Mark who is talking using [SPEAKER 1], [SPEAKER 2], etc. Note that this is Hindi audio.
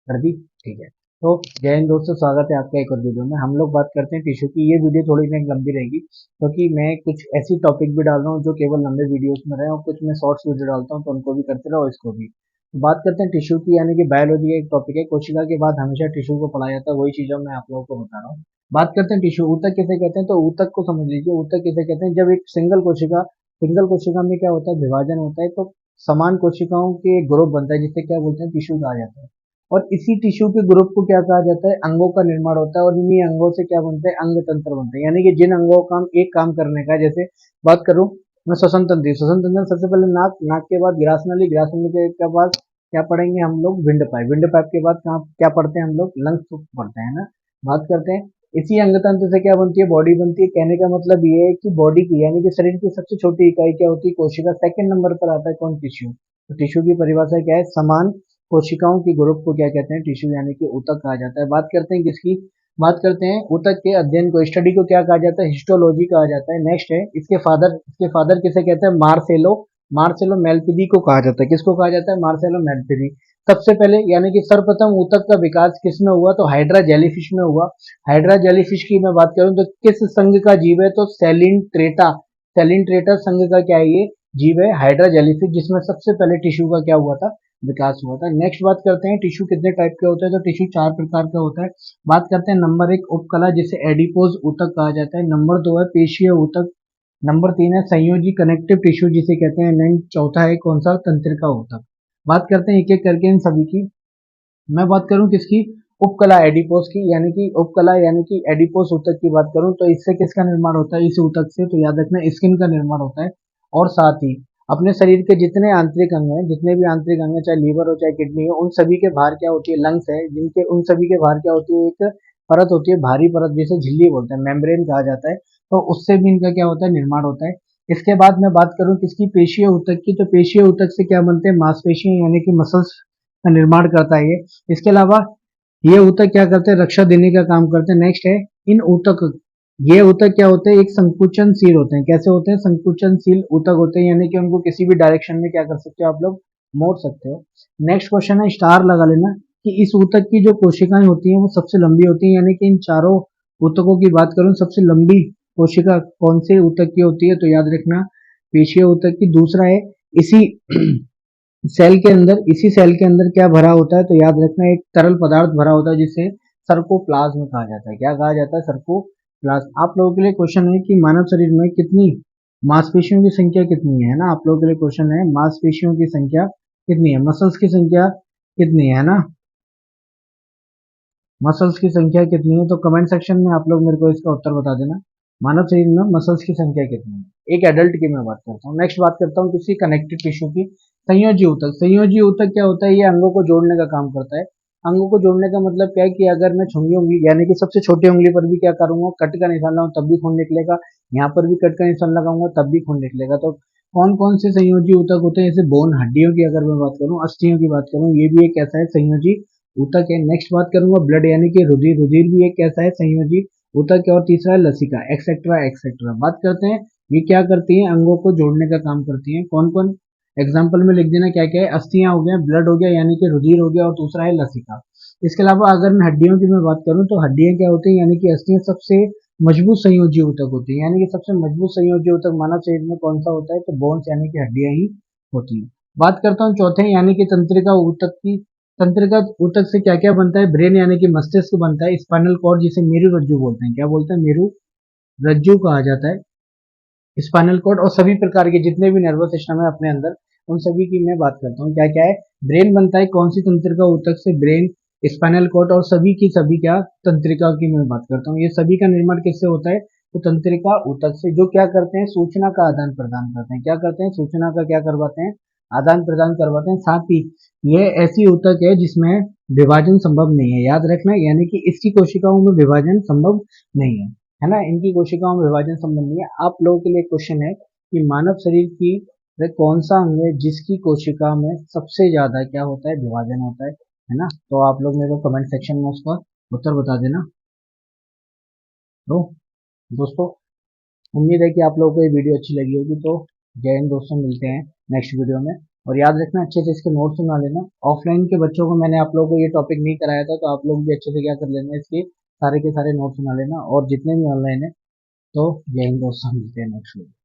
[SPEAKER 1] कर दी। ठीक है। तो जय हिंद दोस्तों, स्वागत है आपका एक और वीडियो में। हम लोग बात करते हैं टिश्यू की। ये वीडियो थोड़ी सी लंबी रहेगी क्योंकि मैं कुछ ऐसी टॉपिक भी डाल रहा हूँ जो केवल लंबे वीडियोस में रहे, और कुछ मैं शॉर्ट्स वीडियो डालता हूँ तो उनको भी करते रहो, इसको भी। तो बात करते हैं टिश्यू की, यानी कि बायोलॉजी का एक टॉपिक है। कोशिका के बाद हमेशा टिश्यू को पढ़ाया जाता है, वही चीज़ों मैं आप लोगों को बता रहा हूँ। बात करते हैं टिश्यू। ऊतक किसे कहते हैं? तो ऊतक को समझ लीजिए। ऊतक किसे कहते हैं? जब एक सिंगल कोशिका में क्या होता है, विभाजन होता है, तो समान कोशिकाओं के ग्रुप बनता है, जिसे क्या बोलते हैं, टिश्यू कहा जाता है। और इसी टिश्यू के ग्रुप को क्या कहा जाता है? अंगों का निर्माण होता है, और इन्हीं अंगों से क्या बनते हैं? अंग तंत्र बनते हैं। यानी कि जिन अंगों का एक काम करने का, जैसे बात करूं मैं श्वसन तंत्र। श्वसन तंत्र सबसे पहले नाक, नाक के बाद ग्रासनली, ग्रासनली के बाद क्या पढ़ेंगे हम लोग? Wind pipe. विंड पाइप के बाद कहाँ क्या पढ़ते हैं हम लोग? लंग्स पढ़ते हैं ना। बात करते हैं इसी अंग तंत्र से क्या बनती है? बॉडी बनती है। कहने का मतलब ये है कि बॉडी की, यानी कि शरीर की सबसे छोटी इकाई क्या होती है? कोशिका। सेकंड नंबर पर आता है कौन? टिश्यू। तो टिश्यू की परिभाषा क्या है? समान कोशिकाओं के ग्रुप को क्या कहते हैं? टिश्यू, यानी कि ऊतक कहा जाता है। बात करते हैं किसकी? बात करते हैं ऊतक के अध्ययन को, स्टडी को क्या कहा जाता है? हिस्टोलॉजी कहा जाता है। नेक्स्ट है इसके फादर किसे कहते हैं? मार्सेलो। मार्सेलो मेल्पिदी को कहा जाता है। किसको कहा जाता है? मार्सेलो मेल्पिदी। सबसे पहले, यानी कि सर्वप्रथम ऊतक का विकास किसमें हुआ? तो हाइड्रा जेलीफिश में हुआ। हाइड्रा जेलीफिश की मैं बात करूं तो किस संघ का जीव है? तो सेलिनट्रेटा। सेलिनट्रेटा संघ का क्या है? ये जीव है हाइड्रा जेलीफिश, जिसमें सबसे पहले टिश्यू का क्या हुआ था? विकास हुआ था। नेक्स्ट बात करते हैं टिश्यू कितने टाइप के होते हैं? तो टिश्यू 4 प्रकार का होता है। बात करते हैं नंबर 1 उपकला, जिसे एडिपोज ऊतक कहा जाता है। नंबर 2 है पेशीय ऊतक। नंबर 3 है संयोजी कनेक्टिव टिश्यू जिसे कहते हैं। नेक्स्ट चौथा है कौन सा? तंत्रिका ऊतक। बात करते हैं एक एक करके इन सभी की। मैं बात करूं किसकी? उपकला एडिपोस की, यानी कि उपकला यानी कि एडिपोस ऊतक की बात करूं तो इससे किसका निर्माण होता है? इस ऊतक से तो याद रखना स्किन का निर्माण होता है। और साथ ही अपने शरीर के जितने आंतरिक अंग हैं, जितने भी आंतरिक अंग हैं, चाहे लीवर हो चाहे किडनी हो, उन सभी के बाहर क्या होती है? लंग्स है, जिनके उन सभी के बाहर क्या होती है? एक परत होती है, भारी परत, जिसे झिल्ली बोलते हैं, मेम्ब्रेन कहा जाता है। तो उससे भी इनका क्या होता है? निर्माण होता है। इसके बाद मैं बात करूं किसकी? पेशीय ऊतक की। तो पेशीय ऊतक से क्या बनते हैं? मांसपेशियां, यानी कि मसल्स का निर्माण करता है ये। इसके अलावा ये ऊतक क्या करते हैं? रक्षा देने का काम करते हैं। नेक्स्ट है इन ऊतक ये ऊतक क्या होते हैं? एक संकुचनशील होते हैं। कैसे होते हैं? संकुचनशील ऊतक होते हैं, यानी कि उनको किसी भी डायरेक्शन में क्या कर सकते हो आप लोग? मोड़ सकते हो। नेक्स्ट क्वेश्चन है, स्टार लगा लेना, कि इस ऊतक की जो कोशिकाएं होती हैं वो सबसे लंबी होती हैं। यानी कि इन चारों ऊतकों की बात करूं, सबसे लंबी कोशिका कौन से ऊतक की होती है? तो याद रखना पेशीय ऊतक की। दूसरा है इसी इसी सेल के अंदर क्या भरा होता है? तो याद रखना एक तरल पदार्थ भरा होता है, जिसे सर्कोप्लाज्म कहा जाता है। क्या कहा जाता है? सर्कोप्लाज्म। आप लोगों के लिए क्वेश्चन है कि मानव शरीर में कितनी मांसपेशियों की संख्या कितनी है ना? आप लोगों के लिए क्वेश्चन है मांसपेशियों की संख्या कितनी है, मसल्स की संख्या कितनी है ना? मसल्स की संख्या कितनी है? तो कमेंट सेक्शन में आप लोग मेरे को इसका उत्तर बता देना। मानव शरीर में मसल्स की संख्या कितनी है? एक एडल्ट की मैं बात करता हूँ। नेक्स्ट बात करता हूँ किसी कनेक्टिव टिश्यू की। संयोजी ऊतक। संयोजी ऊतक क्या होता है? ये अंगों को जोड़ने का काम करता है। अंगों को जोड़ने का मतलब क्या है? कि अगर मैं छुंगी उंगली, यानी कि सबसे छोटी उंगली पर भी क्या करूंगा? कट का निशान लगाऊं तब भी खून निकलेगा। यहाँ पर भी कट का निशान लगाऊंगा तब भी खून निकलेगा। तो कौन कौन से संयोजी ऊतक होते हैं? जैसे बोन, हड्डियों की अगर मैं बात करूं, अस्थियों की बात करूं, ये भी एक ऐसा है संयोजी ऊतक है। नेक्स्ट बात करूंगा ब्लड, यानी कि रुधिर। रुधिर भी एक कैसा है? संयोजी ऊतक है। और तीसरा है लसिका, एक्सेट्रा एक्सेट्रा। बात करते हैं ये क्या करती हैं? अंगों को जोड़ने का काम करती हैं। कौन कौन? एग्जाम्पल में लिख देना क्या क्या है। अस्थियां हो गया, ब्लड हो गया, यानी कि रुधिर हो गया, और दूसरा है लसिका। इसके अलावा अगर मैं हड्डियों की मैं बात करूं, तो हड्डियां क्या होती हैं? यानी कि अस्थियां सबसे मजबूत संयोजी ऊतक होती है। यानी कि सबसे मजबूत संयोजी ऊतक मानव शरीर में कौन सा होता है? तो बोन्स, यानी कि हड्डियां ही होती है। बात करता हूँ चौथे, यानी कि तंत्रिका ऊतक की। तंत्रिका ऊतक से क्या क्या बनता है? ब्रेन, यानी कि मस्तिष्क बनता है। स्पाइनल कॉर्ड, जिसे मेरु रज्जु बोलते हैं। क्या बोलते हैं? मेरु रज्जु कहा जाता है। स्पाइनल कॉर्ड और सभी प्रकार के जितने भी नर्वस सिस्टम है अपने अंदर, उन सभी की मैं बात करता हूँ। क्या क्या है? ब्रेन बनता है कौन सी तंत्रिका ऊतक से? ब्रेन, स्पाइनल कॉर्ड, और सभी की सभी क्या तंत्रिका की मैं बात करता हूँ। ये सभी का निर्माण किससे होता है? तो तंत्रिका ऊतक से, जो क्या करते हैं? सूचना का आदान प्रदान करते हैं। क्या करते हैं? सूचना का क्या करवाते हैं? आदान प्रदान करवाते हैं। साथ ही ये ऐसी ऊतक है जिसमें विभाजन संभव नहीं है। याद रखना, यानी कि इसकी कोशिकाओं में विभाजन संभव नहीं है ना? इनकी कोशिकाओं में विभाजन संभव नहीं है। आप लोगों के लिए क्वेश्चन है कि मानव शरीर की वह कौन सा अंग है जिसकी कोशिका में सबसे ज्यादा क्या होता है? विभाजन होता है ना? तो आप लोग मेरे को कमेंट सेक्शन में उसका उत्तर बता देना। तो दोस्तों, उम्मीद है कि आप लोगों को ये वीडियो अच्छी लगी होगी। तो जय हिंद दोस्तों, मिलते हैं नेक्स्ट वीडियो में। और याद रखना अच्छे से इसके नोट्स बना लेना। ऑफलाइन के बच्चों को मैंने आप लोगों को ये टॉपिक नहीं कराया था, तो आप लोग भी अच्छे से क्या कर लेना, इसके सारे के सारे नोट्स बना लेना। और जितने भी ऑनलाइन है, तो जय हिंद दोस्तों, मिलते हैं नेक्स्ट वीडियो।